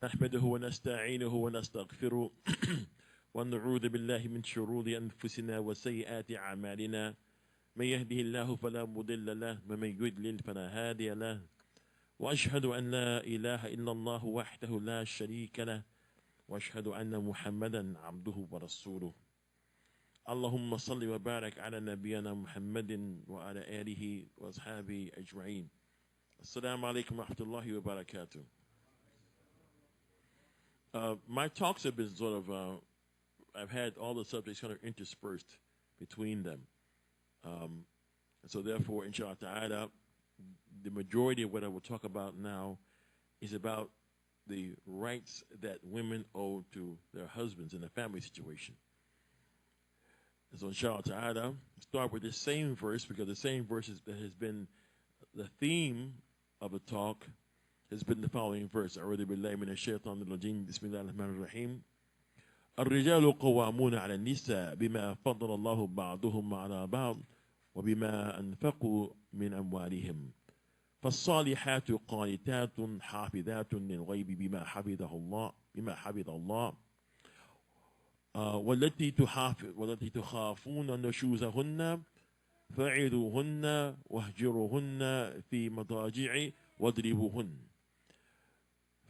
نحمده ونستعينه ونستغفره ونعوذ بالله من شرور أنفسنا وسيئات أعمالنا من يهده الله فلا مضل له ومن يضلل فلا هادي له وأشهد أن لا إله إلا الله وحده لا شريك له وأشهد أن محمدا عبده ورسوله اللهم صل وبارك على نبينا محمد وعلى آله وأصحابه أجمعين. Assalamu alaikum wa rahmatullahi wa barakatuh. My talks have been sort of, I've had all the subjects kind of interspersed between them. So therefore, inshallah ta'ala, the majority of what I will talk about now is about the rights that women owe to their husbands in a family situation. So inshallah ta'ala, start with the same verse, because the same verse that has been the theme of the talk has been the following verse. أعوذ بالله من الشيطان الرجيم بسم الله الرحمن الرحيم الرجال قوامون على النساء بما فضل الله بعضهم على بعض وبما أنفقوا من أموالهم فالصالحات قانتات حافظات للغيب بما حفظ الله والتي تخافون نشوزهن فعظوهن واهجروهن في مضاجع واضربوهن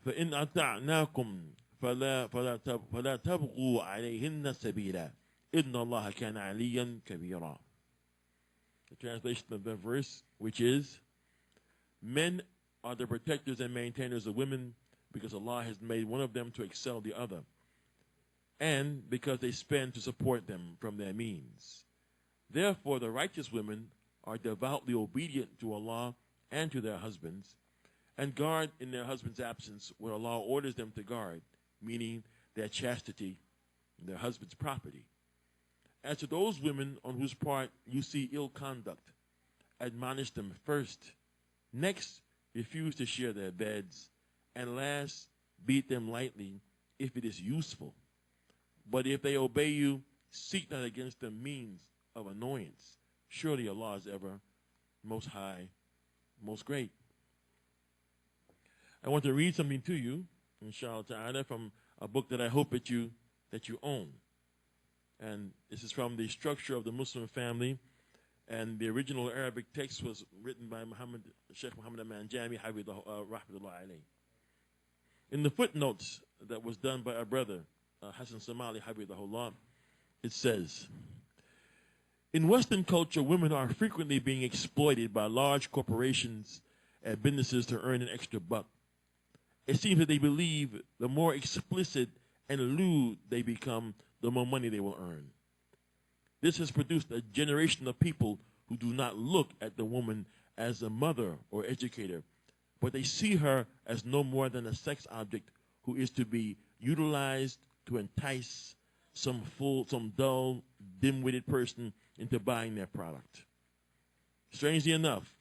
فإن أطعناكم فلا تبغوا عليهن سبيلا إن الله كان عليا كبيرا. The translation of the verse, which is, men are the protectors and maintainers of women because Allah has made one of them to excel the other, and because they spend to support them from their means. Therefore, the righteous women are devoutly obedient to Allah and to their husbands, and guard in their husband's absence what Allah orders them to guard, meaning their chastity and their husband's property. As to those women on whose part you see ill conduct, admonish them first. Next, refuse to share their beds, and last, beat them lightly if it is useful. But if they obey you, seek not against them means of annoyance. Surely Allah is ever most high, most great. I want to read something to you, inshallah ta'ala, from a book that I hope that you own. And this is from the Structure of the Muslim Family, and the original Arabic text was written by Sheikh Muhammad al-Manjami, rahmatullah alayhi. In the footnotes that was done by our brother, Hassan Somali, hafidhahullah, it says, in Western culture, women are frequently being exploited by large corporations and businesses to earn an extra buck. It seems that they believe the more explicit and lewd they become, the more money they will earn. This has produced a generation of people who do not look at the woman as a mother or educator, but they see her as no more than a sex object who is to be utilized to entice some dull, dim-witted person into buying their product. Strangely enough,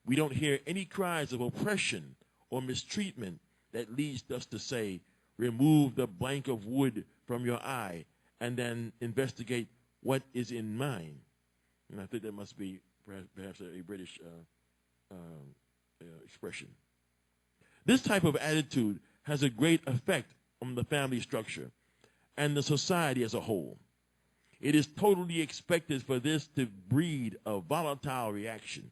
we don't hear any cries of oppression or mistreatment that leads us to say, remove the blank of wood from your eye and then investigate what is in mine. And I think that must be perhaps a British expression. This type of attitude has a great effect on the family structure and the society as a whole. It is totally expected for this to breed a volatile reaction.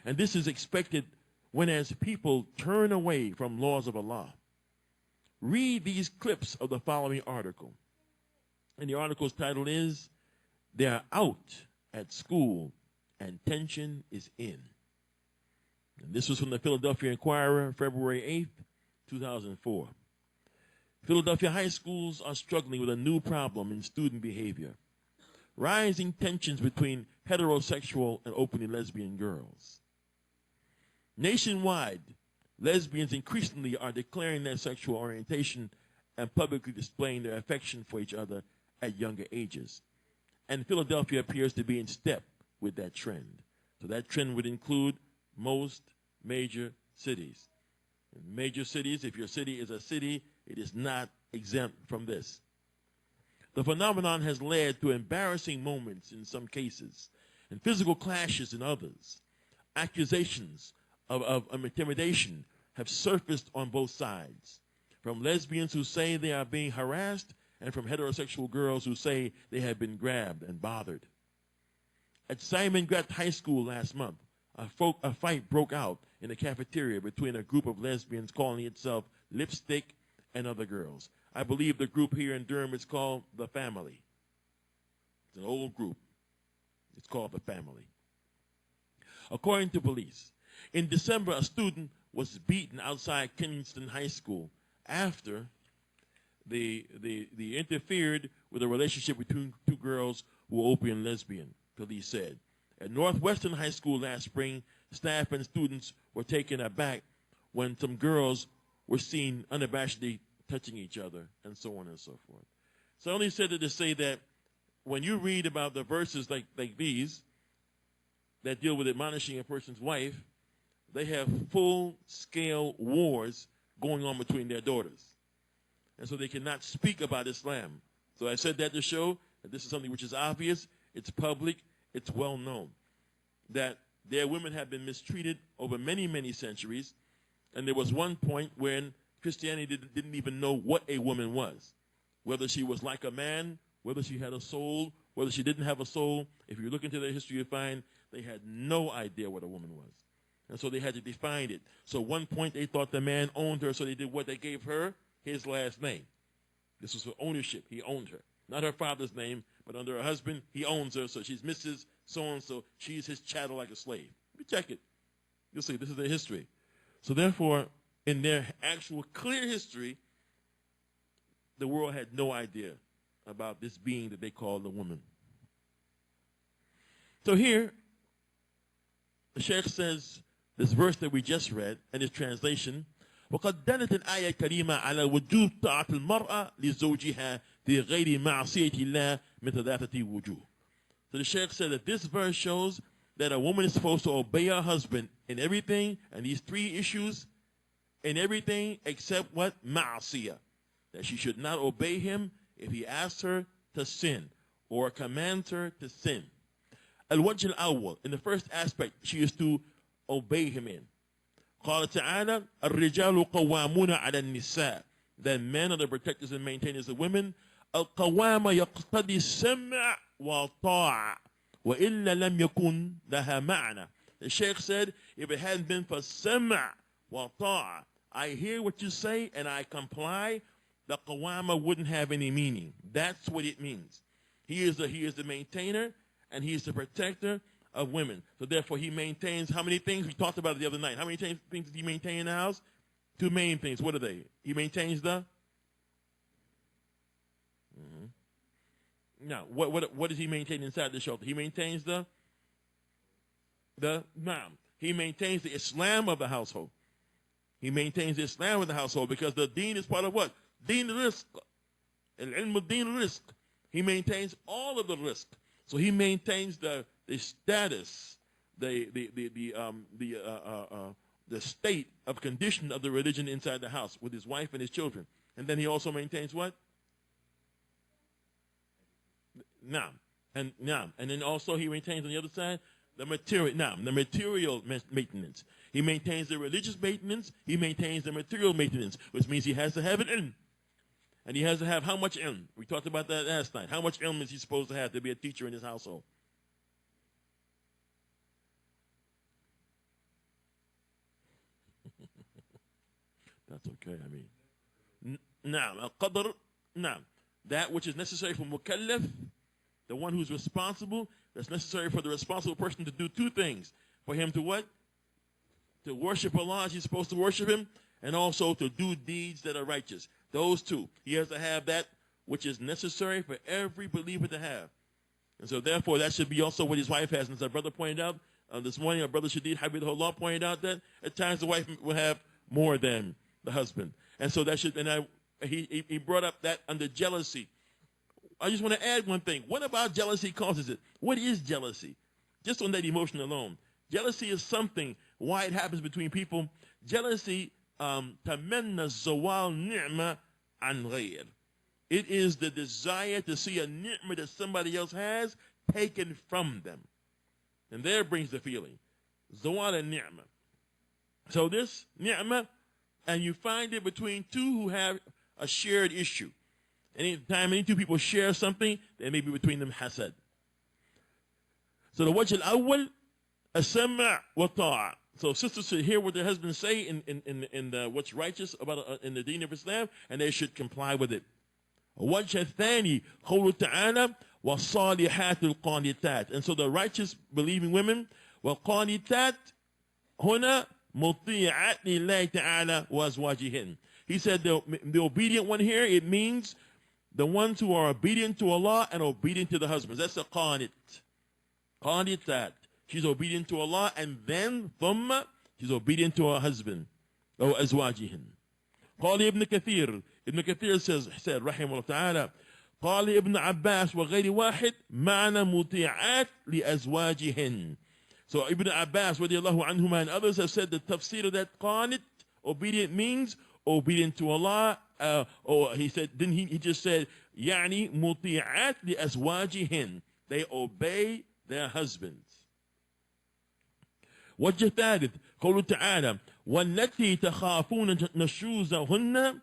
And this is expected when as people turn away from laws of Allah. Read these clips of the following article. And the article's title is, They're Out at School and Tension is In. And this was from the Philadelphia Inquirer, February 8th, 2004. Philadelphia high schools are struggling with a new problem in student behavior: rising tensions between heterosexual and openly lesbian girls. Nationwide, lesbians increasingly are declaring their sexual orientation and publicly displaying their affection for each other at younger ages. And Philadelphia appears to be in step with that trend. So that trend would include most major cities. In major cities, if your city is a city, it is not exempt from this. The phenomenon has led to embarrassing moments in some cases and physical clashes in others. Accusations of intimidation have surfaced on both sides. from lesbians who say they are being harassed, and from heterosexual girls who say they have been grabbed and bothered. At Simon Grat High School last month, a fight broke out in the cafeteria between a group of lesbians calling itself Lipstick and other girls. I believe the group here in Durham is called The Family. It's an old group. It's called The Family. According to police, in December, a student was beaten outside Kingston High School after they interfered with a relationship between two girls who were open lesbian, police said. At Northwestern High School last spring, staff and students were taken aback when some girls were seen unabashedly touching each other, and so on and so forth. So I only said it to say that when you read about the verses like these that deal with admonishing a person's wife, they have full-scale wars going on between their daughters. And so they cannot speak about Islam. So I said that to show that this is something which is obvious, it's public, it's well known, that their women have been mistreated over many, many centuries, and there was one point when Christianity didn't even know what a woman was, whether she was like a man, whether she had a soul, whether she didn't have a soul. If you look into their history, you find they had no idea what a woman was. And so they had to define it. So at one point they thought the man owned her, so they did what? They gave her his last name. This was for ownership. He owned her. Not her father's name, but under her husband, he owns her, so she's Mrs. So-and-so. She's his chattel like a slave. You check it. You'll see this is their history. So therefore, in their actual clear history, the world had no idea about this being that they call the woman. So here, the Sheikh says, this verse that we just read, and its translation, وقد دلت الآية الكريمة على وجوب طاعة المرأة لزوجها في غير معصية الله من ثلاثة وجوه. So the Sheikh said that this verse shows that a woman is supposed to obey her husband in everything, and these three issues, in everything except what? Ma'asiyah. That she should not obey him if he asks her to sin or commands her to sin. Al-Wajh al-Awwal, in the first aspect, she is to obey him in. قال تعالى الرجال قوامون على النساء. That men are the protectors and maintainers of women. القوامة يقتضي السمع والطاعة وإلا لم يكن لها معنى. The Sheikh said, if it hadn't been for سمع والطاعة, I hear what you say and I comply, the qawama wouldn't have any meaning. That's what it means. He is the maintainer and he is the protector of women. So therefore he maintains how many things? We talked about it the other night. How many things does he maintain in the house? Two main things. What are they? He maintains the... Now, what does he maintain inside the shelter? He maintains the he maintains the Islam of the household. He maintains the Islam of the household because the deen is part of what? Deen rizq. Al-ilm deen rizq. He maintains all of the rizq. So he maintains the status, the state of condition of the religion inside the house with his wife and his children. And then he also maintains what? And then also he maintains on the other side the material maintenance. He maintains the religious maintenance. He maintains the material maintenance, which means he has to have an ilm. And he has to have how much ilm? We talked about that last night. How much ilm is he supposed to have to be a teacher in his household? That's okay, I mean. Al-qadr, that which is necessary for mukallaf, the one who's responsible, that's necessary for the responsible person to do two things. For him to what? To worship Allah as he's supposed to worship him, and also to do deeds that are righteous. Those two. He has to have that which is necessary for every believer to have. And so therefore that should be also what his wife has. And as our brother pointed out this morning, our brother Shadid Habibullah pointed out that at times the wife will have more than the husband. And so that should, he brought up that under jealousy. I just want to add one thing. What about jealousy causes it? What is jealousy? Just on that emotion alone. Jealousy is something, why it happens between people. Jealousy, tamanna zawal ni'ma an ghayr. It is the desire to see a ni'mah that somebody else has taken from them. And there brings the feeling. Zawal al-ni'mah. So this ni'mah, And you find it between two who have a shared issue. Anytime any two people share something, there may be between them hasad. So the wajh al-awwal, as-sam' wa ta'a. So sisters should hear what their husbands say in what's righteous about in the deen of Islam, and they should comply with it. وجه الثاني قوله تعالى والصالحات القانتات. And so the righteous believing women والقانتات هنا مطيعات لله تعالى وأزواجهن. He said the obedient one here, it means the ones who are obedient to Allah and obedient to the husbands. That's a qanit. Qanitat. She's obedient to Allah, and then ثم she's obedient to her husband. أو أزواجهن. قال ابن كثير. Ibn Kathir said رحمه الله تعالى قال ابن عباس وغير واحد معنى مطيعات لأزواجهن. So Ibn Abbas radiallahu anhuma and others have said the tafsir of that qanit, obedient, means obedient to Allah. Or he said, then he just said يعني مطيعات لأزواجهن. They obey their husbands. وجه ثالث قوله تعالى والتي تخافون نشوزهن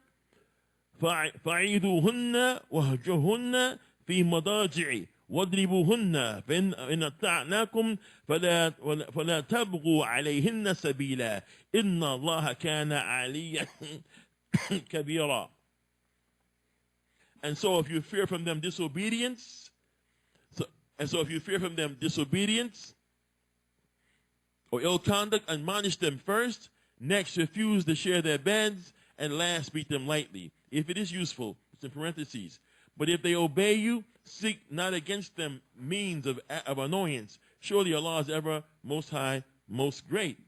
فعيذوهن واهجوهن في مضاجع واضربوهن فإن أطعناكم فلا تبغوا عليهن سبيلا إن الله كان عليا كبيرا. And so if you fear from them disobedience, or ill conduct, admonish them first, next refuse to share their beds, and last beat them lightly. If it is useful, it's in parentheses. But if they obey you, seek not against them means of annoyance. Surely Allah is ever most high, most great.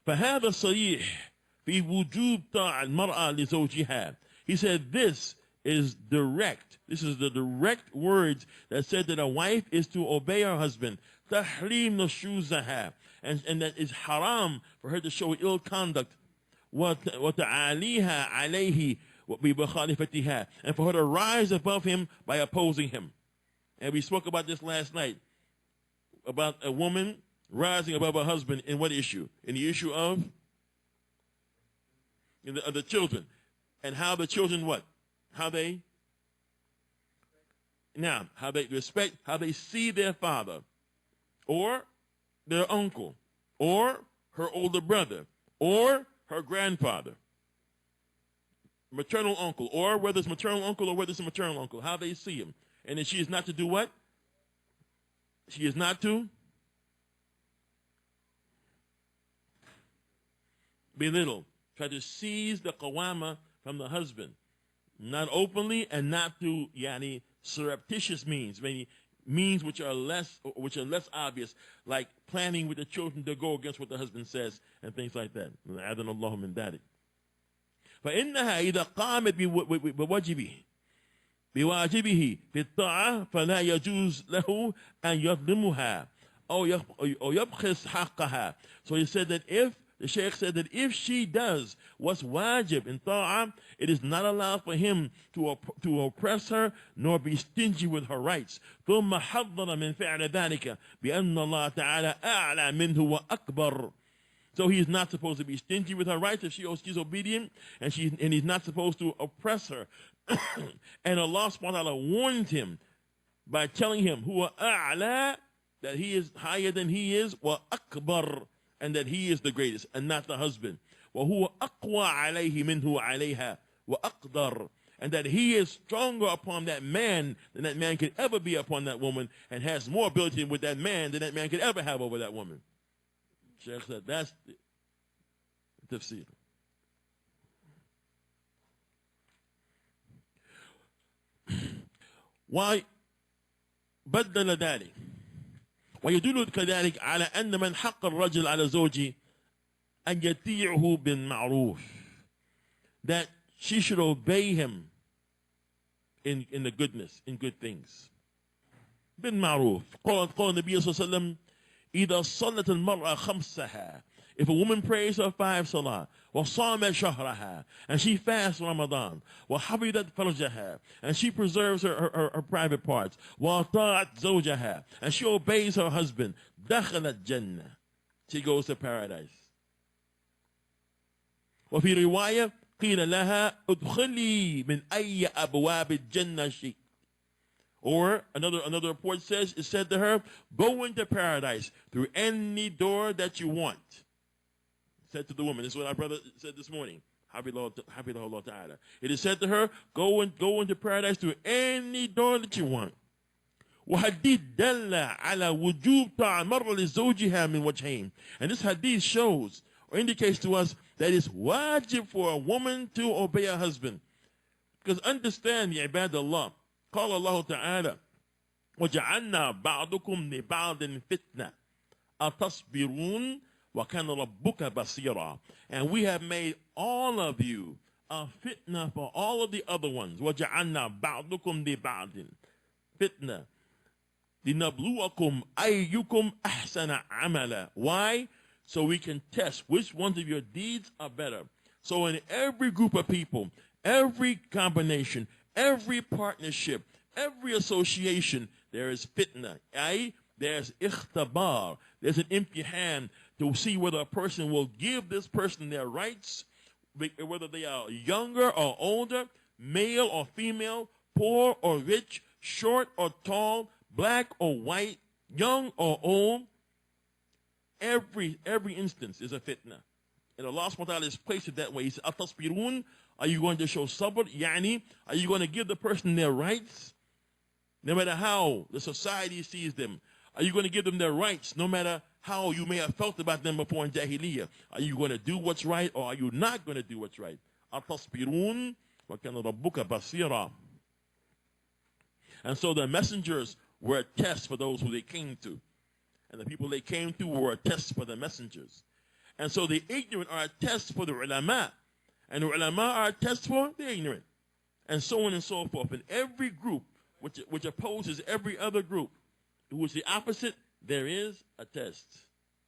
فهذا صريح في وجوب طاعة المرأة لزوجها. He said this is direct. This is the direct words that said that a wife is to obey her husband. تحريم نشوزها. And that is haram for her to show ill conduct. وتعاليها عليه بمخالفتها. And for her to rise above him by opposing him. And we spoke about this last night, about a woman rising above her husband in what issue? In the issue of the children. And how the children what? How they respect, how they see their father, or their uncle, or her older brother, or her grandfather, maternal uncle, or whether it's maternal uncle or whether it's a maternal uncle, how they see him. And then she is not to do what? She is not to belittle, try to seize the qawama from the husband, not openly and not through surreptitious means which are less obvious, like planning with the children to go against what the husband says and things like that. أعاذنا الله من ذلك. فإنها إذا قامت بواجبه في الطاعة فلا يجوز له أن يظلمها أو يبخس حقها. So he said that the Shaykh said that if she does what's wajib in ta'ah, it is not allowed for him to oppress her nor be stingy with her rights. ثم حذر من فعل ذلك بأن الله تعالى أعلى منه وأكبر. So he is not supposed to be stingy with her rights if she's obedient, and he's not supposed to oppress her. And Allah subhanahu wa ta'ala warned him by telling him huwa a'la, that he is higher than he is, wa akbar, and that he is the greatest and not the husband. وَهُوَ أَقْوَى عَلَيْهِ مِنْهُ عَلَيْهَا وَأَقْدَرُ, and that he is stronger upon that man than that man could ever be upon that woman, and has more ability with that man than that man could ever have over that woman. Shaykh said that's the tafsir. Why بدل ذلك ويدل كذلك على أن من حق الرجل على زوجه أن يطيعه بالمعروف, that she should obey him in the goodness, in good things. بالمعروف. قال النبي صلى الله عليه وسلم إذا صلت المرأة خمسها, If a woman prays her 5 salah, وَصَامَتْ شَهْرَهَا, and she fasts Ramadan, وَحَفِظَتْ فَرْجَهَا, and she preserves her private parts, وَأَطَاعَتْ زَوْجَهَا, and she obeys her husband, دَخَلَتْ جَنَّةً, she goes to paradise. وفي رواية قيل لها ادخلي من أي أبواب الجنة شئت. Or another report says, it said to her, go into paradise through any door that you want. Said to the woman, this is what our brother said this morning. Hafidhahullah ta'ala. It is said to her, go into paradise through any door that you want. وحديث دل على وجوب تعمر لزوجها من وجهين. And this hadith shows or indicates to us that it's wajib for a woman to obey her husband. Because understand, ya ibadallah, قال الله تعالى وجعلنا بعضكم لبعض فتنة أتصبرون وكان ربك بصيرا. And we have made all of you a fitna for all of the other ones. وجعلنا بعضكم لبعض فتنة لنبلوكم أيكم أحسن عملا. Why? So we can test which ones of your deeds are better. So in every group of people, every combination, every partnership, every association, there is fitna. There's ikhtabar. There's an imtihan to see whether a person will give this person their rights, whether they are younger or older, male or female, poor or rich, short or tall, black or white, young or old. Every instance is a fitna. And Allah subhanahu wa ta'ala has placed it that way. He said, Atasbirun, are you going to show sabr? Yani, are you going to give the person their rights? No matter how the society sees them. Are you going to give them their rights? No matter how you may have felt about them before in Jahiliyyah. Are you going to do what's right or are you not going to do what's right? Atasbirun, wa kana rabbuka basira. And so the messengers were a test for those who they came to. And the people they came to were a test for the messengers. And so the ignorant are a test for the ulama. And the ulama are a test for the ignorant. And so on and so forth. And every group which opposes every other group, who is the opposite, there is a test.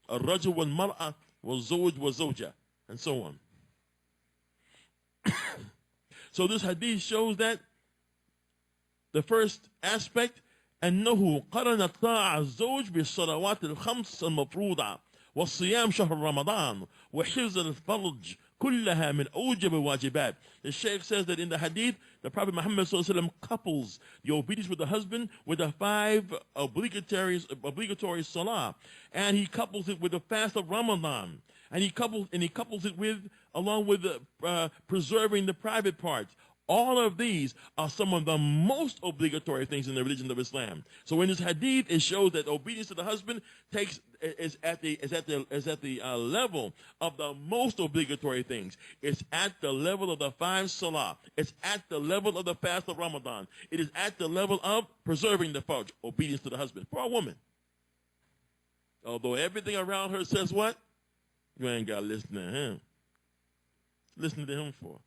الرجل والمرأة والزوج والزوجة, and so on. So this hadith shows that the first aspect, أنه قرن الطاعة الزوج بالصلوات الخمس المفروضة والصيام شهر رمضان وحفظ الفرج كلها من أوجب الواجبات. The Shaykh says that in the hadith, the Prophet Muhammad ﷺ couples the obedience with the husband with the 5 obligatory salah, and he couples it with the fast of Ramadan, and he couples it with along with preserving the private parts. All of these are some of the most obligatory things in the religion of Islam. So in this hadith, it shows that obedience to the husband is at the level of the most obligatory things. It's at the level of the 5 salah. It's at the level of the fast of Ramadan. It is at the level of preserving the farj, obedience to the husband for a woman. Although everything around her says what? You ain't got to listen to him. Listen to him for.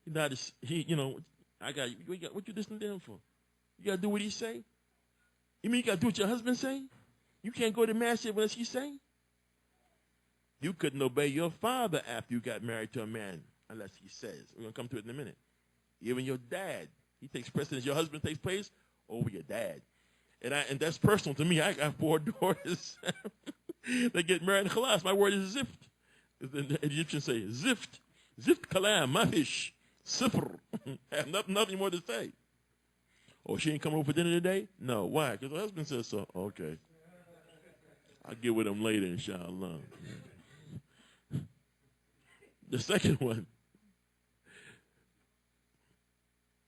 What you listening to him for? You gotta do what he say? You mean you gotta do what your husband say? You can't go to mass unless he say? You couldn't obey your father after you got married to a man unless he says. We're gonna come to it in a minute. Even your dad, he takes precedence. Your husband takes place over your dad. And that's personal to me. I got 4 daughters. They get married in khalas. My word is zift. The Egyptians say zift. Zift kalam, mafish. Sifr. I have nothing more to say. Oh, she ain't coming over for dinner today? No. Why? Because her husband says so. Okay. I'll get with him later, inshallah. The second one.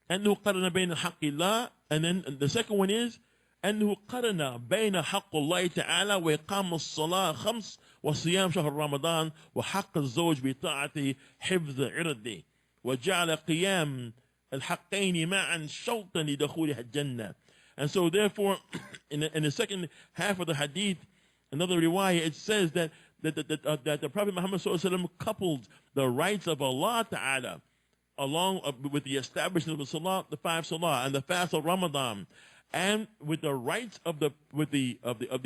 أنه قرن بين حق الله, and then the second one is أنه قرن بين حق الله تعالى وإقام الصلاة 5 وصيام شهر رمضان وحق الزوج بطاعة حفظ عرضه وجعل قيام الحقين معا شرطا لدخولها الجنة. And so therefore, in the second half of the hadith, another riwayah, it says that the Prophet Muhammad ﷺ coupled the rights of Allah Ta'ala along with the establishment of the salah, the 5 salah, and the fast of Ramadan, and with the rights of the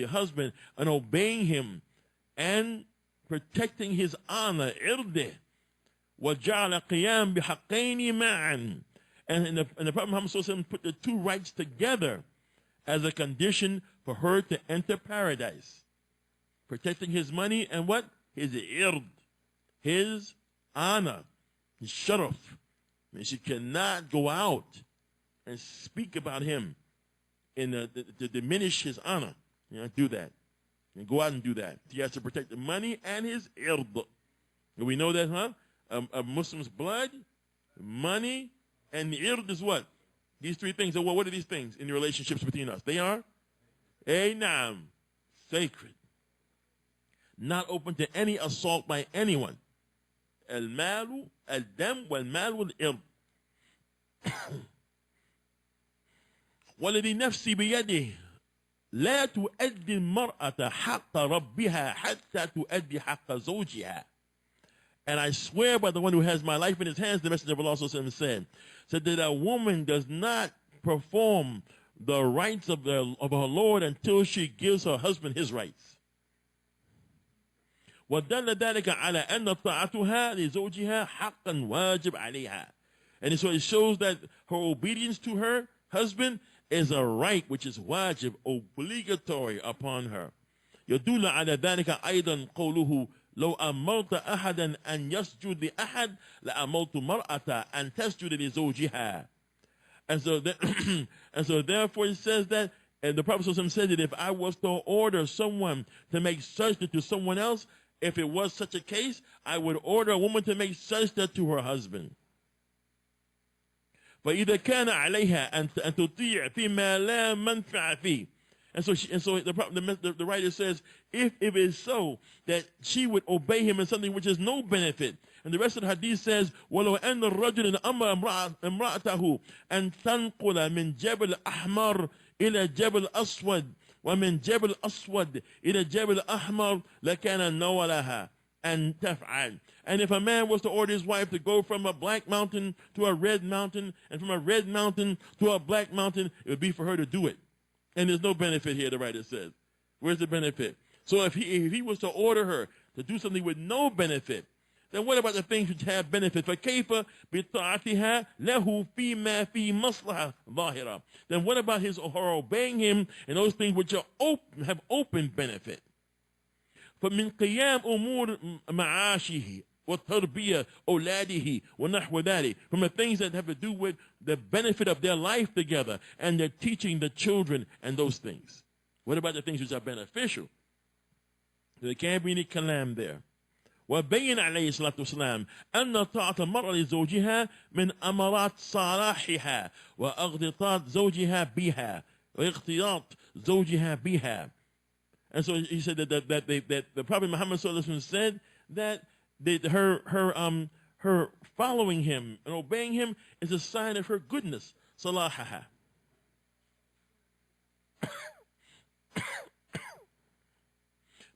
husband and obeying him, and protecting his honor, irde, وَجَعَلَ قِيَامْ بِحَقَّيْنِ مَعًا. And the Prophet Muhammad SAW put the two rights together as a condition for her to enter paradise. Protecting his money and what? His ird, his honor, his sharaf. I mean, she cannot go out and speak about him to diminish his honor. You know, do that. And go out and do that. He has to protect the money and his ird. And we know that, huh? A Muslim's blood, money, and the ird is what? These three things. So what are these things in the relationships between us? They are naam, sacred. Not open to any assault by anyone. Al-malu, al-dam, wal-mal, wal-ird. والذي نفسي بيده لا تؤدي المرأة حق ربها حتى تؤدي حق زوجها. And I swear by the one who has my life in his hands, the Messenger of Allah said that a woman does not perform the rights of her Lord until she gives her husband his rights. وَدَلَّ ذَلِكَ عَلَى أَنَّ طَاعَتُهَا لِزَوْجِهَا حَقًّا وَاجِبْ عَلَيْهَا. And so it shows that her obedience to her husband is a right which is wajib, obligatory upon her. يدل على ذلك أيضا قوله لو أمرت أحدا أن يسجد لأحد لأمرت مرأة أن تسجد لزوجها. And so therefore it says that, and the Prophet said that if I was to order someone to make sajda to someone else, if it was such a case, I would order a woman to make sajda to her husband. فإذا كان عليها أن تطيع فيما لا منفع فيه. And so the writer says, if it is so that she would obey him in something which is no benefit. And the rest of the hadith says, وَلَوْ أَنَّ الرَّجُلَ أَمَرَ امرأته أن تنقل من جبل أحمر إلى جبل أسود ومن جبل أسود إلى جبل أحمر لكان نولها أن تفعل. And if a man was to order his wife to go from a black mountain to a red mountain, and from a red mountain to a black mountain, it would be for her to do it. And there's no benefit here, the writer says. Where's the benefit? So if he was to order her to do something with no benefit, then what about the things which have benefit? فَكَيْفَ بِطَاعَتِهَا لَهُ فِي مَا فِي مَصْلَحَةٍ ظَاهِرَةٍ. Then what about her obeying him in those things which are have open benefit? فَمِنْ قِيَامِ أُمُورِ مَعَاشِهِ وَتَرْبِيَةِ أَوْلَادِهِ وَنَحْوَ ذَلِكَ. From the things that have to do with the benefit of their life together and their teaching the children and those things. What about the things which are beneficial? There can't be any kalam there. وبين عليه الصلاة والسلام أن طاعة المرأة لزوجها من أمارات صلاحها واغتطاط زوجها بها واغتياط زوجها بها. And so he said that the Prophet Muhammad said that her following him and obeying him is a sign of her goodness. Salahaha.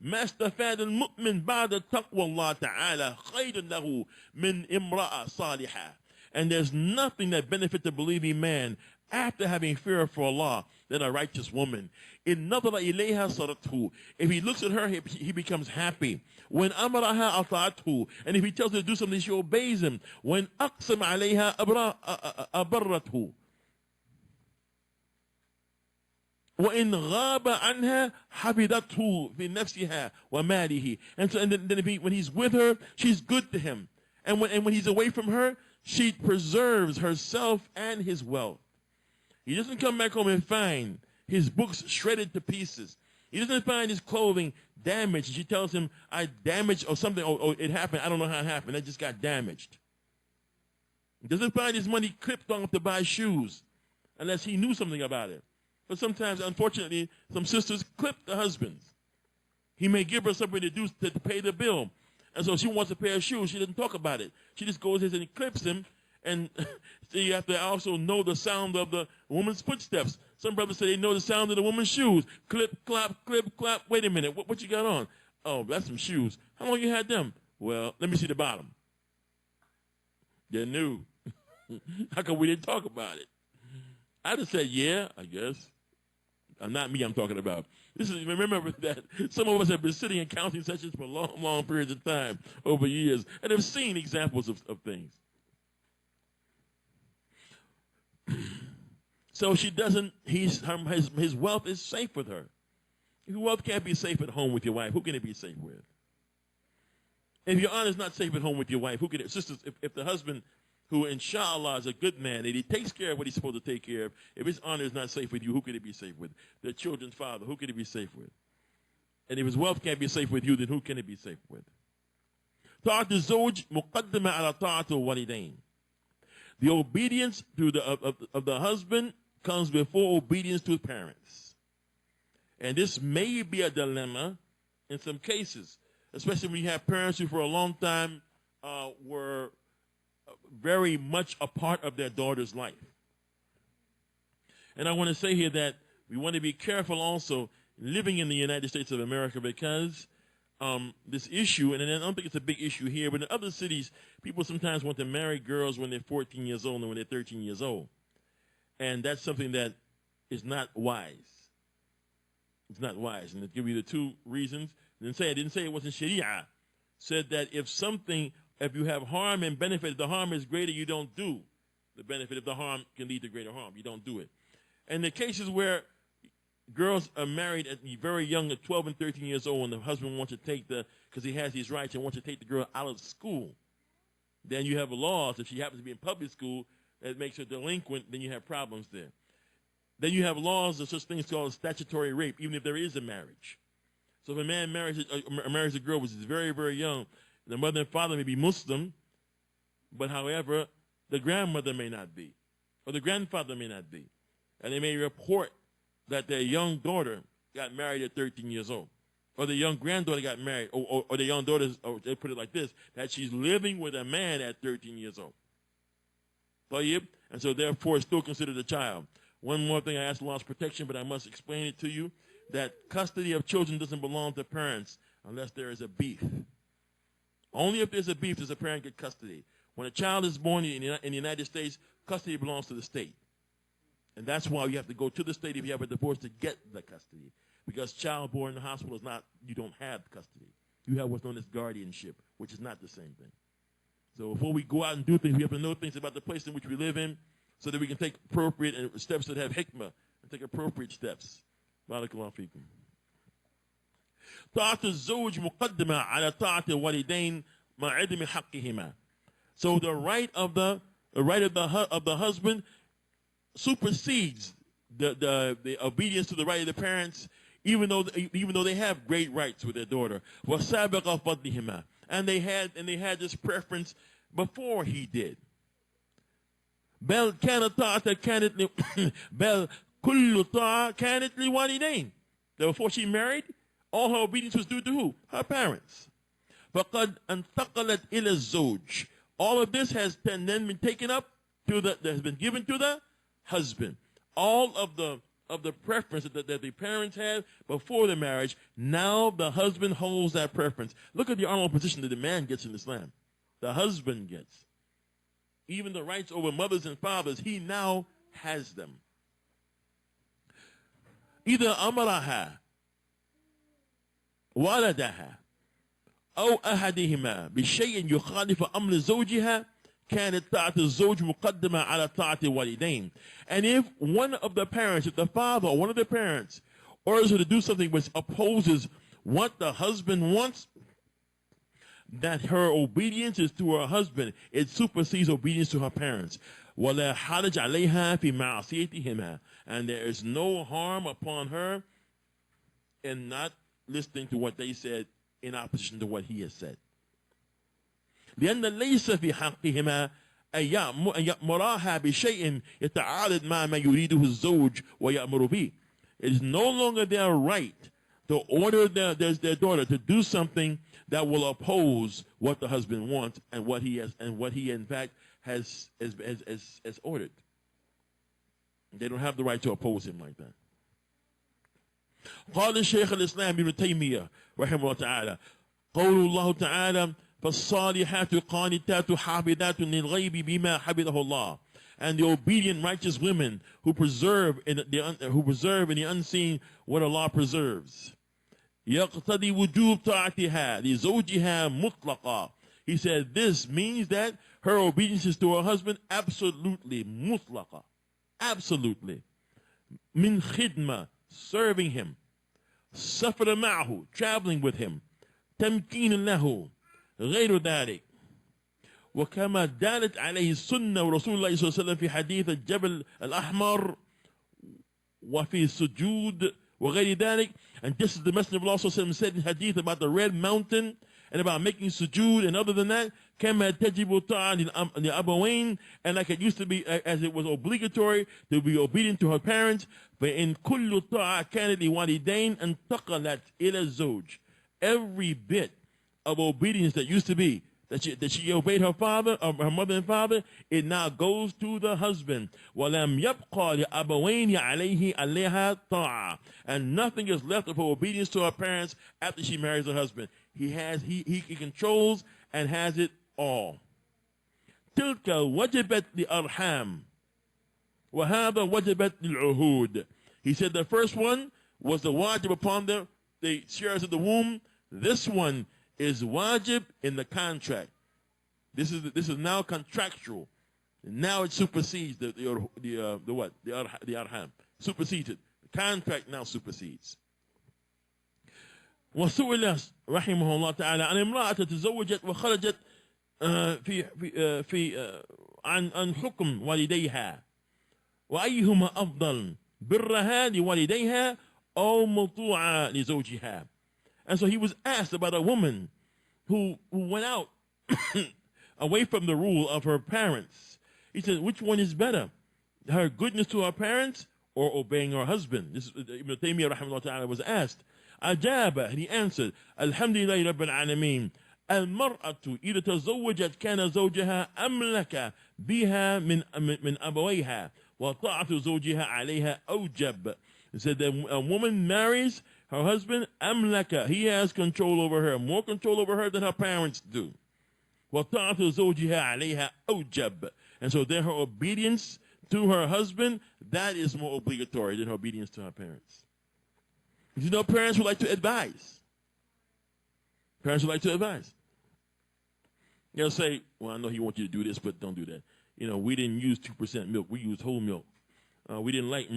ما استفاد المؤمن بعد تقوى الله تعالى خير له من امرأة صالحة. And there's nothing that benefits the believing man after having fear for Allah than a righteous woman. إن نظر إليها صرته. If he looks at her, he becomes happy. when أمرها أطاعته, and if he tells her to do something, she obeys him. when أقسم عليها أبرته. وإن غاب عنها حفظته في نفسها وماله. And so, and then when he's with her, she's good to him. And when he's away from her, she preserves herself and his wealth. He doesn't come back home and find his books shredded to pieces. He doesn't find his clothing damaged. And she tells him, I damaged or something. Oh, it happened. I don't know how it happened. That just got damaged. He doesn't find his money clipped off to buy shoes unless he knew something about it. But sometimes, unfortunately, some sisters clip the husbands. He may give her something to do to pay the bill. And so she wants a pair of shoes. She doesn't talk about it. She just goes ahead and clips him. And so you have to also know the sound of the woman's footsteps. Some brothers say they know the sound of the woman's shoes. Clip, clap, clip, clap. Wait a minute. What you got on? Oh, that's some shoes. How long you had them? Well, let me see the bottom. They're new. How come we didn't talk about it? I just said, yeah, I guess. Not me, I'm talking about. Remember that some of us have been sitting in counseling sessions for long, long periods of time over years and have seen examples of things. So she doesn't, his wealth is safe with her. If your wealth can't be safe at home with your wife, who can it be safe with? If your honor is not safe at home with your wife, who can it? Sisters, if the husband, who inshallah is a good man, and he takes care of what he's supposed to take care of, if his honor is not safe with you, who can it be safe with? The children's father, who can it be safe with? And if his wealth can't be safe with you, then who can it be safe with? طاعة الزوج مقدمة على طاعة الوالدين. The obedience of the husband comes before obedience to his parents. And this may be a dilemma in some cases, especially when you have parents who for a long time were very much a part of their daughter's life. And I want to say here that we want to be careful also living in the United States of America, because this issue, and I don't think it's a big issue here, but in other cities, people sometimes want to marry girls when they're 14 years old and when they're 13 years old. And that's something that is not wise. It's not wise. And I'll give you the two reasons. I didn't say it wasn't Sharia. Said that if you have harm and benefit, if the harm is greater, you don't do the benefit. If the harm can lead to greater harm, you don't do it. And the cases where girls are married at very young, at 12 and 13 years old, and the husband wants to because he has these rights and wants to take the girl out of school, then you have laws. If she happens to be in public school, that makes her delinquent, then you have problems there. Then you have laws of such things called statutory rape, even if there is a marriage. So if a man marries a girl which is very, very young, the mother and father may be Muslim, but however, the grandmother may not be, or the grandfather may not be. And they may report that their young daughter got married at 13 years old, or the young granddaughter got married, or the young daughter, or they put it like this, that she's living with a man at 13 years old. And so therefore it's still considered a child. One more thing, I ask Allah's protection, but I must explain it to you, that custody of children doesn't belong to parents unless there is a beef. Only if there's a beef does a parent get custody. When a child is born in the United States, custody belongs to the state. And that's why you have to go to the state if you have a divorce to get the custody. Because child born in the hospital is not, you don't have custody. You have what's known as guardianship, which is not the same thing. So before we go out and do things, we have to know things about the place in which we live in so that we can take appropriate steps that have hikmah and take appropriate steps. Barakallahu feekum. طاعة الزوج مقدمة على طاعة الوالدين مع عدم حقهما. So the right of the husband supersedes the obedience to the right of the parents, even though they have great rights with their daughter. وسابق فضلهما. And they had this preference before he did. بل كانت طاعة كانت بل كل طاعة كانت لوالدين. Before she married, all her obedience was due to who? Her parents. فقد انتقلت إلى الزوج. All of this has then been taken up has been given to the husband. All of the preference that the parents had before the marriage, now the husband holds that preference. Look at the honorable position that the man gets in Islam. The husband gets. Even the rights over mothers and fathers, he now has them. إذا أمرها ولدها أو أحدهما بشيء يخالف أمر زوجها كانت طاعة الزوج مقدمة على طاعة الوالدين. And if one of the parents, if the father or one of the parents orders her to do something which opposes what the husband wants, that her obedience is to her husband. It supersedes obedience to her parents. وَلَا حَرَجَ عَلَيْهَا فِي مَعْصِيَتِهِمَا. And there is no harm upon her in not listening to what they said in opposition to what he has said. لأن ليس في حقهما أن يأمراها بشيء يتعارض مع ما يريده الزوج ويأمر به. It is no longer their right to order their daughter to do something that will oppose what the husband wants and what he in fact has ordered. They don't have the right to oppose him like that. قال الشيخ الإسلام ابن تيمية رحمه الله تعالى قول الله تعالى فالصالحات قانتات حافظات للغيب بما حفظه الله. and the obedient righteous women who preserve in the unseen what Allah preserves. يقتضي وجوب طاعتها لزوجها مطلقا. He said this means that her obedience is to her husband absolutely مطلقا, absolutely. من خدمة, serving him. سفر معه, traveling with him. تمكين له, غير ذلك. وكما دالت عليه السنة ورسول الله صلى الله عليه وسلم في حديث الجبل الأحمر وفي السجود وغير ذلك. And just as the Messenger of Allah صلى الله عليه وسلم said in hadith about the red mountain and about making sujood, and other than that, كما تجب طاعة لأبوين, and like it used to be, as it was obligatory to be obedient to her parents. فإن كل طاعة كانت لوالدين انتقلت إلى الزوج. Every bit of obedience that used to be that she obeyed her father, or her mother and father, it now goes to the husband. وَلَمْ يَبْقَى لِأَبَوَيْنِ عَلَيْهَا طَاعَةً. And nothing is left of her obedience to her parents after she marries her husband. He controls and has it all. تِلْكَ وَجَبَتْ لِأَرْحَامٍ وَهَذَا وَجَبَتْ لِلْعُهُودِ. He said the first one was the wajib upon the shares of the womb. This one is wajib in the contract. This is now contractual. Now it supersedes the arham. Supersedes it. The contract now supersedes. وسئل رحمه الله تعالى عن امرأة تزوجت وخرجت في عن حكم والديها وأيهما أفضل برها لوالديها أو مطوعة لزوجها. And so he was asked about a woman who went out away from the rule of her parents. He said, which one is better? Her goodness to her parents or obeying her husband? This Ibn Taymiyyah rahimahullah ta'ala was asked. Ajaba, and he answered, Alhamdulillahi Rabbil Alameen. المرأة إذا تزوجت كان زوجها أملك بها من أبويها وطاعة زوجها عليها أوجب. He said that a woman marries her husband, amlaka, he has control over her, more control over her than her parents do. وطاعة زوجها عليها أوجب. And so then her obedience to her husband, that is more obligatory than her obedience to her parents. You know, parents would like to advise. Parents would like to advise. They'll say, well, I know he wants you to do this, but don't do that. You know, we didn't use 2% milk. We used whole milk. We didn't like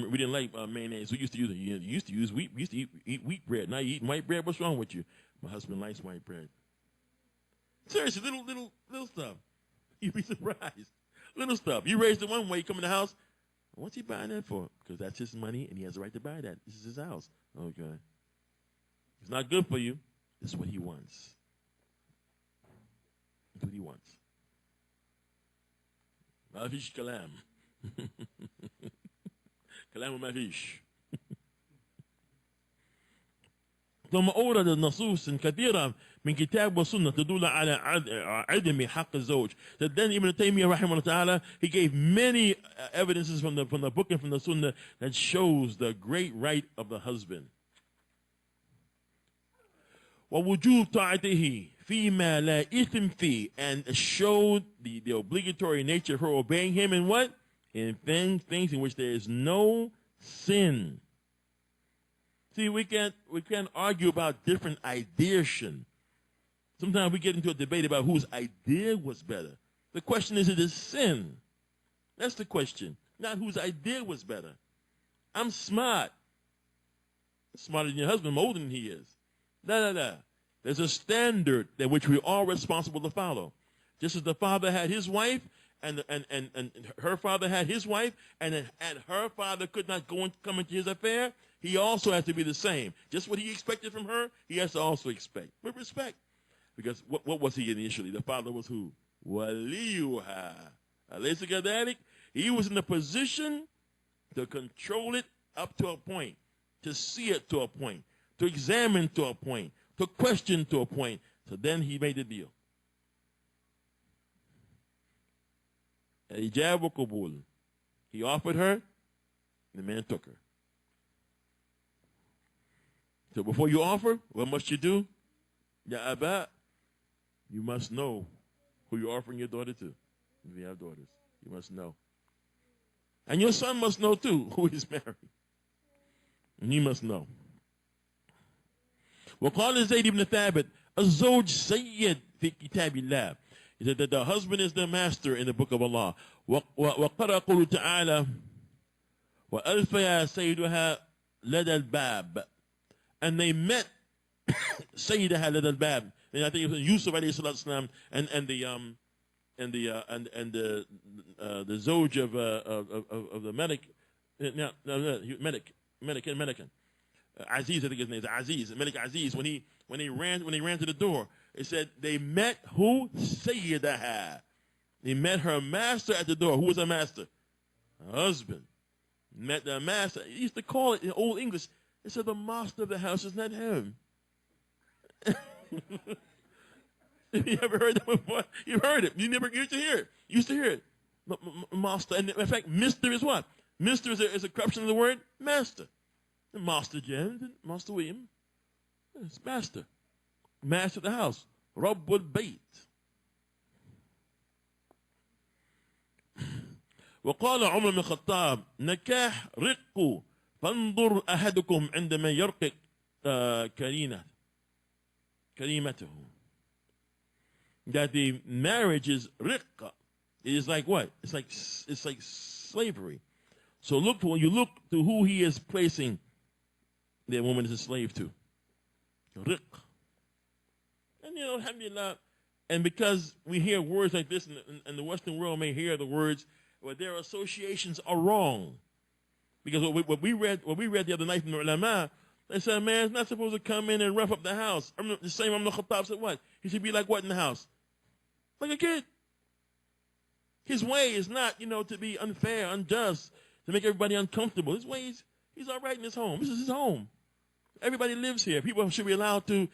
mayonnaise. We used to use wheat. We used to eat wheat bread. Now you eat white bread. What's wrong with you? My husband likes white bread. Seriously, little stuff. You'd be surprised. Little stuff. You raised it one way. You come in the house. What's he buying that for? Because that's his money, and he has the right to buy that. This is his house. Okay. It's not good for you. This is what he wants. That's what he wants. ما فيش كلام. كلام ما فيش. ثم أورد النصوص كثيرة من كتاب وسنة تدل على عدم حق الزوج. That then Ibn Taymiyyah rahimahullah ta'ala, he gave many evidences from the book and from the sunnah that shows the great right of the husband. ووجوب طاعته فيما لا إثم فيه, and showed the obligatory nature of her obeying him in what? In things in which there is no sin. See, we can't argue about different ideation. Sometimes we get into a debate about whose idea was better. The question is, it is sin. That's the question, not whose idea was better. I'm smart. Smarter than your husband, more than he is. There's a standard that which we're all responsible to follow. Just as the father had his wife, and her father had his wife, and her father could not come into his affair, he also has to be the same. Just what he expected from her, he has to also expect. With respect. Because what was he initially? The father was who? Waliyuha. Alaysa kadhalik? He was in a position to control it up to a point, to see it to a point, to examine to a point, to question to a point. So then he made the deal. Ijab wa qabul. He offered her, and the man took her. So before you offer, what must you do? Ya Aba, you must know who you're offering your daughter to. If you have daughters, you must know. And your son must know too who he's married. And he must know. وقال زيد بن ثابت الزوج سيد في كتاب الله. He said that the husband is the master in the book of Allah. وقرأ قوله تعالى وألفيا سيدها لدى الباب. And they met سيدها لدى الباب. And I think it was Yusuf alayhi salatu salam and the Zoj of the Medic. Aziz, I think his name is Aziz, Malik Aziz. When he ran to the door, it said they met who? Sayyidaha. They met her master at the door. Who was her master? Her husband. Met the master. He used to call it in Old English. They said the master of the house is not him. You ever heard that before? You've heard it. You never used to hear it. You used to hear it. Master. And in fact, Mr. is what? Mr. is a corruption of the word master. Master James, Master William, it's master. Master of the house. Rabbul Bayt. وقال عمر بن الخطاب نكاح رق فانظر أحدكم عندما يرقق كريمته. That the marriage is riqqa. It is like what? It's like slavery. So when you look to who he is placing that woman is a slave to. Riq. And alhamdulillah, and because we hear words like this, and the Western world may hear the words, where their associations are wrong. Because what we read the other night from the ulama, they said, man, it's not supposed to come in and rough up the house. The same Ibn Khattab said what? He should be like what in the house? Like a kid. His way is not, to be unfair, unjust, to make everybody uncomfortable. His way is, he's all right in his home. This is his home. Everybody lives here. People should be allowed to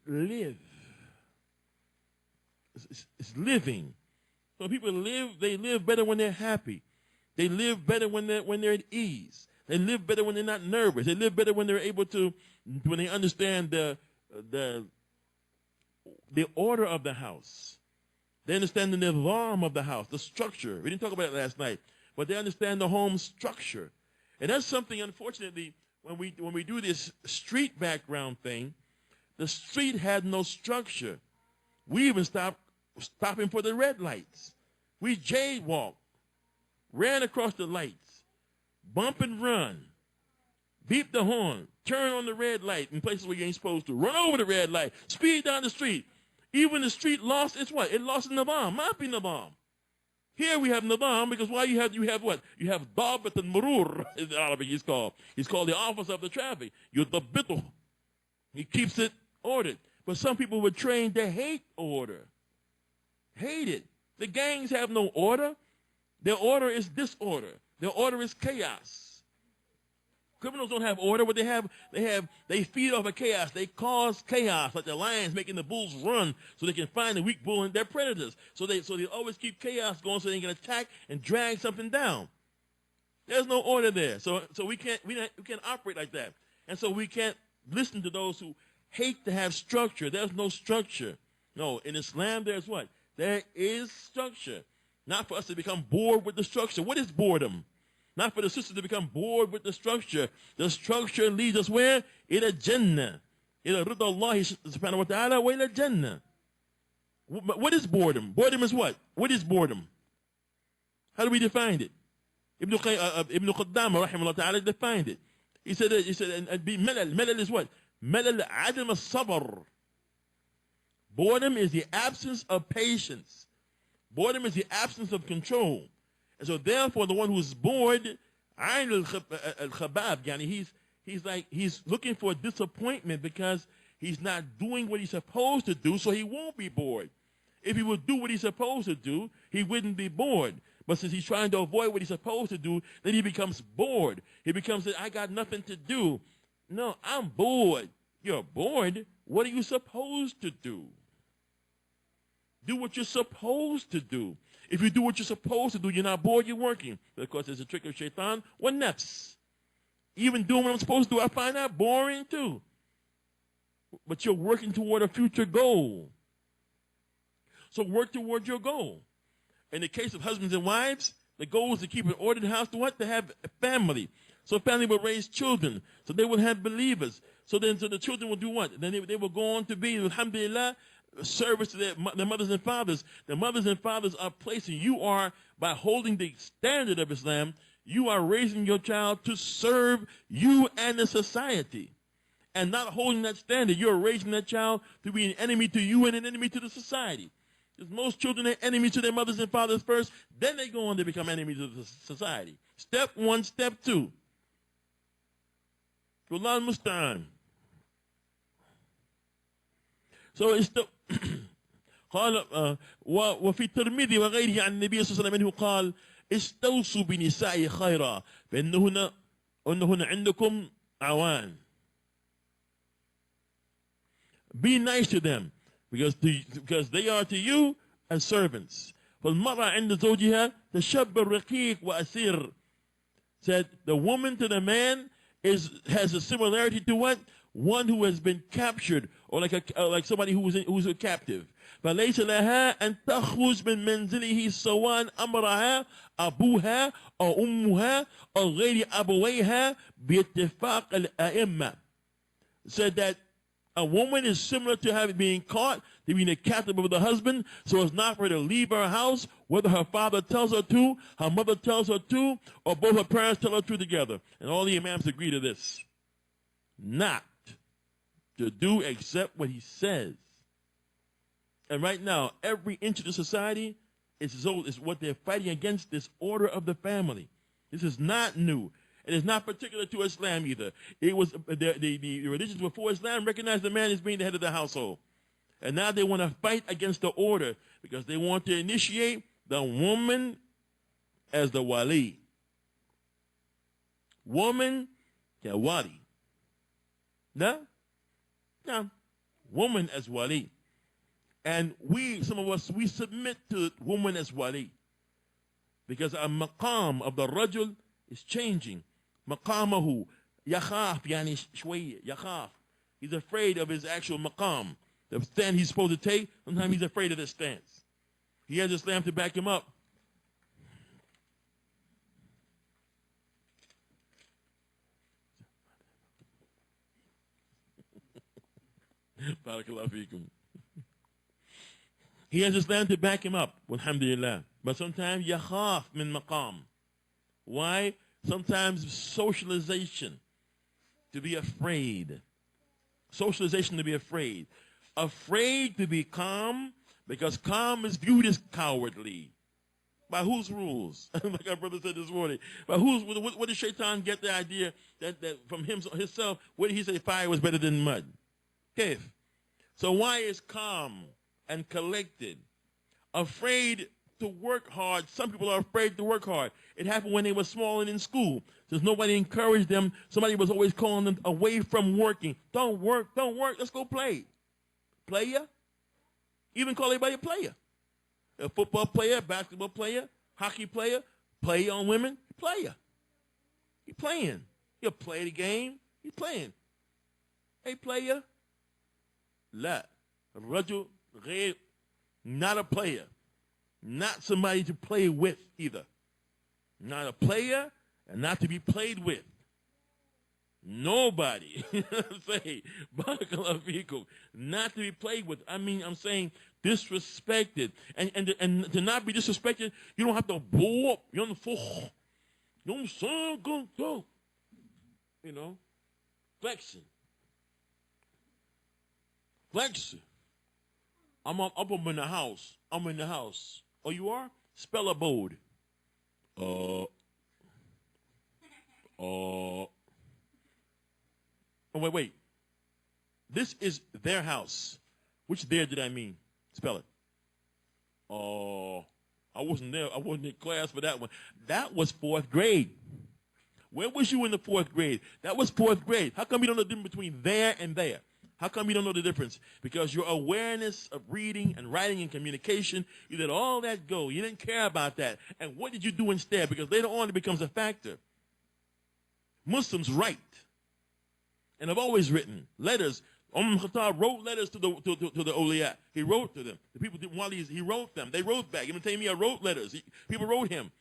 live. It's living. So people they live better when they're happy. They live better when they're at ease. They live better when they're not nervous. They live better when they're able to, when they understand the order of the house. They understand the nizam of the house, the structure. We didn't talk about it last night, but they understand the home structure. And that's something, unfortunately, when we do this street background thing, the street had no structure. We even stopping for the red lights. We jaywalked, ran across the lights, bump and run, beep the horn, turn on the red light in places where you ain't supposed to, run over the red light, speed down the street. Even the street lost its what? It lost nizam, mapi nizam. Here we have nizam because why you have what? You have dabat al-murur in Arabic he's called. He's called the officer of the traffic. Yudabbitu. He keeps it ordered. But some people were trained to hate order. Hate it. The gangs have no order. Their order is disorder. Their order is chaos. Criminals don't have order. What they feed off of chaos. They cause chaos, like the lions making the bulls run so they can find the weak bull and their predators. So they always keep chaos going so they can attack and drag something down. There's no order there. So we can't operate like that. And so we can't listen to those who hate to have structure. There's no structure. No, in Islam there's what? There is structure. Not for us to become bored with the structure. What is boredom? Not for the sister to become bored with the structure. The structure leads us where? Ila Jannah. Ila Rida Allah subhanahu wa ta'ala wa ila Jannah. What is boredom? Boredom is what? What is boredom? How do we define it? Ibn Qaddam rahimahullah ta'ala defined it. He said and be malal. Malal is what? Malal adam as-sabr. Boredom is the absence of patience. Boredom is the absence of control. And so therefore the one who's bored, al-khabab, he's looking for disappointment because he's not doing what he's supposed to do, so he won't be bored. If he would do what he's supposed to do, he wouldn't be bored. But since he's trying to avoid what he's supposed to do, then he becomes bored. He becomes, I got nothing to do. No, I'm bored. You're bored? What are you supposed to do? Do what you're supposed to do. If you do what you're supposed to do, you're not bored, you're working. But of course, there's a trick of shaitan, one nafs. Even doing what I'm supposed to do, I find that boring too. But you're working toward a future goal. So work toward your goal. In the case of husbands and wives, The goal is to keep an ordered house, to what? To have a family. So family will raise children. So they will have believers. So the children will do what? Then they will go on to be, alhamdulillah, service to their mothers and fathers. The mothers and fathers are placing, you are, by holding the standard of Islam, you are raising your child to serve you and the society. And not holding that standard, you're raising that child to be an enemy to you and an enemy to the society. Because most children are enemies to their mothers and fathers first, then they go on to become enemies of the society. Step one, step two. Wallah al-musta'an. So it's the قال وفي الترمذي وغيره عن النبي صلى الله عليه وسلم قال استوصوا بنساء خيرا فإنهن عندكم عوان. Be nice to them because they are to you as servants. فالمرأة عند زوجها تشبه الرقيق وأسير. Said the woman to the man has a similarity to what? One who has been captured, or like somebody who's a captive. فليس لها أن تخرج من منزله سواء أمرها أبوها أو أمها أو غير أبويها باتفاق الأئمة. Said that a woman is similar to being caught, to being a captive of the husband, so it's not for her to leave her house, whether her father tells her to, her mother tells her to, or both her parents tell her to together. And all the imams agree to this. Not to do except what he says. And right now, every inch of the society is what they're fighting against, this order of the family. This is not new. It is not particular to Islam either. It was the religions before Islam recognized the man as being the head of the household. And now they want to fight against the order because they want to initiate the woman as the wali. Woman, yeah, wali. No? No. Woman as wali. And some of us, we submit to woman as wali. Because our maqam of the rajul is changing. Maqamahu yakhaf yani shwayya yakhaf. He's afraid of his actual maqam, the stand he's supposed to take. Sometimes he's afraid of the stance. He has Islam to back him up. Barakallahu feekum. He has Islam to back him up, alhamdulillah. But sometimes yakhaf min maqam. Why? Sometimes socialization, to be afraid. Socialization to be afraid. Afraid to be calm, because calm is viewed as cowardly. By whose rules? Like our brother said this morning. By whose? What did Shaitan get the idea that from himself? What did he say? Fire was better than mud. Okay. So why is calm and collected afraid to work hard? Some people are afraid to work hard. It happened when they were small and in school. Since nobody encouraged them, somebody was always calling them away from working. Don't work, let's go play. Player? Even call everybody a player. A football player, basketball player, hockey player, play on women, player. He's playing. He'll play the game. He's playing. Hey, player. La. Rajul ghair. Not a player. Not somebody to play with either. Not a player and not to be played with. Nobody. Say, barakallahu feekum. Not to be played with. I'm saying disrespected. And to not be disrespected, you don't have to blow up. You're on the floor. You know, flexing. I'm in the house. I'm in the house. Oh, you are? Spell abode. Oh, wait. This is their house. Which there did I mean? Spell it. Oh, I wasn't there. I wasn't in class for that one. That was 4th grade. Where was you in the 4th grade? That was 4th grade. How come you don't know the difference between there and there? How come you don't know the difference? Because your awareness of reading and writing and communication, you let all that go. You didn't care about that. And what did you do instead? Because later on it becomes a factor. Muslims write. And I've always written letters. Khattab wrote letters to the awliya. He wrote to them. The people didn't want these. He wrote them. They wrote back. Ibn Taymiyyah wrote letters. People wrote him.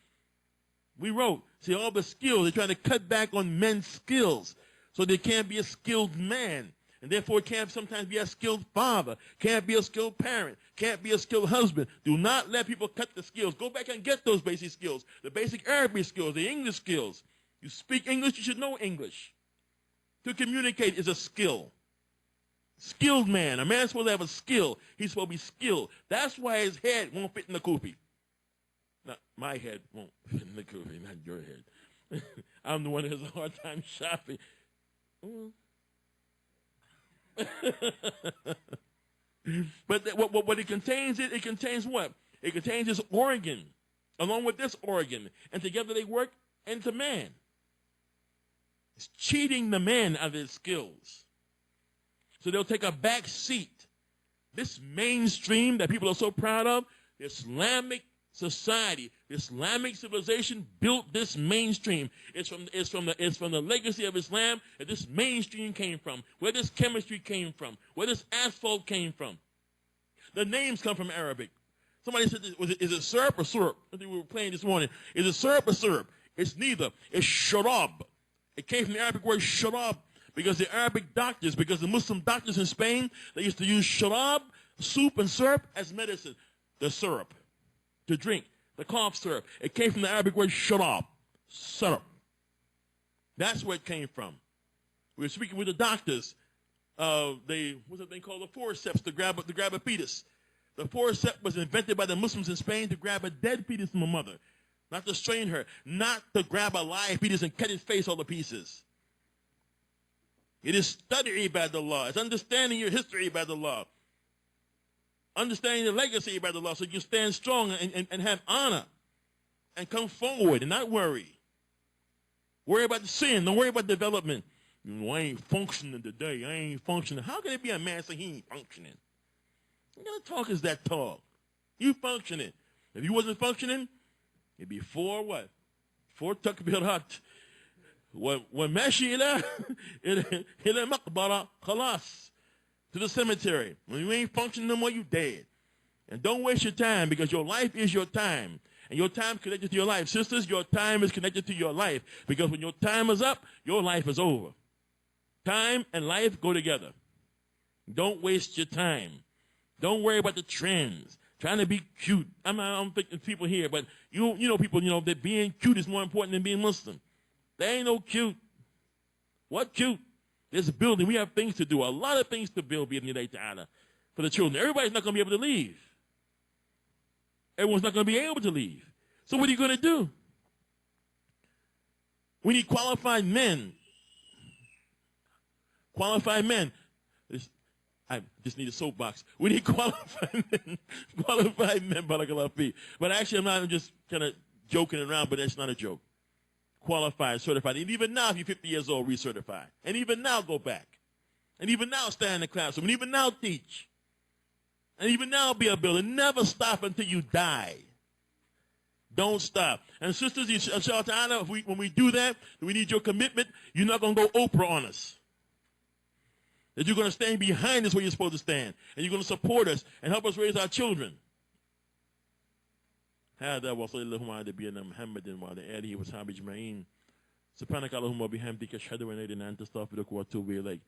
We wrote. See, all the skills, they're trying to cut back on men's skills. So they can't be a skilled man. And therefore can't sometimes be a skilled father. Can't be a skilled parent. Can't be a skilled husband. Do not let people cut the skills. Go back and get those basic skills. The basic Arabic skills, the English skills. You speak English, you should know English. To communicate is a skill. Skilled man. A man's supposed to have a skill. He's supposed to be skilled. That's why his head won't fit in the kufi. Not my head won't fit in the kufi, not your head. I'm the one that has a hard time shopping. But what it contains, it contains what? It contains this organ, along with this organ, and together they work into man. It's cheating the man out of his skills. So they'll take a back seat. This mainstream that people are so proud of, the Islamic society, the Islamic civilization built this mainstream. It's from the legacy of Islam that this mainstream came from, where this chemistry came from, where this asphalt came from. The names come from Arabic. Somebody said, is it syrup or syrup? I think we were playing this morning. Is it syrup or syrup? It's neither. It's sharab. It came from the Arabic word sharab because the Arabic doctors, because the Muslim doctors in Spain, they used to use sharab, soup and syrup as medicine. The syrup to drink, the cough syrup. It came from the Arabic word sharab, syrup. That's where it came from. We were speaking with the doctors. What's that thing called? The forceps to grab a fetus. The forceps was invented by the Muslims in Spain to grab a dead fetus from a mother, not to strain her, not to grab a live fetus and cut his face all to pieces. It is study ibadallah. It's understanding your history ibadallah. Understanding the legacy ibadallah so you can stand strong and have honor and come forward and not worry. Worry about the sin. Don't worry about development. You know, I ain't functioning today. I ain't functioning. How can it be a man say he ain't functioning? What kind of talk is that talk? You functioning. If you wasn't functioning, it'd be four what? 4 takbirat. وماشي إلى مقبرة خلاص, to the cemetery. When you ain't functioning no more, you dead. And don't waste your time, because your life is your time. And your time is connected to your life. Sisters, your time is connected to your life. Because when your time is up, your life is over. Time and life go together. Don't waste your time. Don't worry about the trends. Trying to be cute. I'm thinking people here, but you know people, that being cute is more important than being Muslim. There ain't no cute. What cute? There's a building. We have things to do. A lot of things to build, for the children. Everybody's not going to be able to leave. Everyone's not going to be able to leave. So what are you going to do? We need qualified men. Qualified men. I just need a soapbox. We need qualified men. Qualified men, barakallahu fi. But actually, I'm just kind of joking around, but that's not a joke. Qualified, certified. And even now, if you're 50 years old, recertify. And even now, go back. And even now, stand in the classroom. And even now, teach. And even now, be a builder. Never stop until you die. Don't stop. And sisters, inshallah, when we do that, we need your commitment. You're not going to go Oprah on us. That you're going to stand behind us where you're supposed to stand. And you're going to support us and help us raise our children. هذا وصلى الله على نبينا محمد وعلى آله وصحبه أجمعين سبحانك اللهم وبحمدك أشهد أن لا إله إلا أنت أستغفرك وأتوب إليك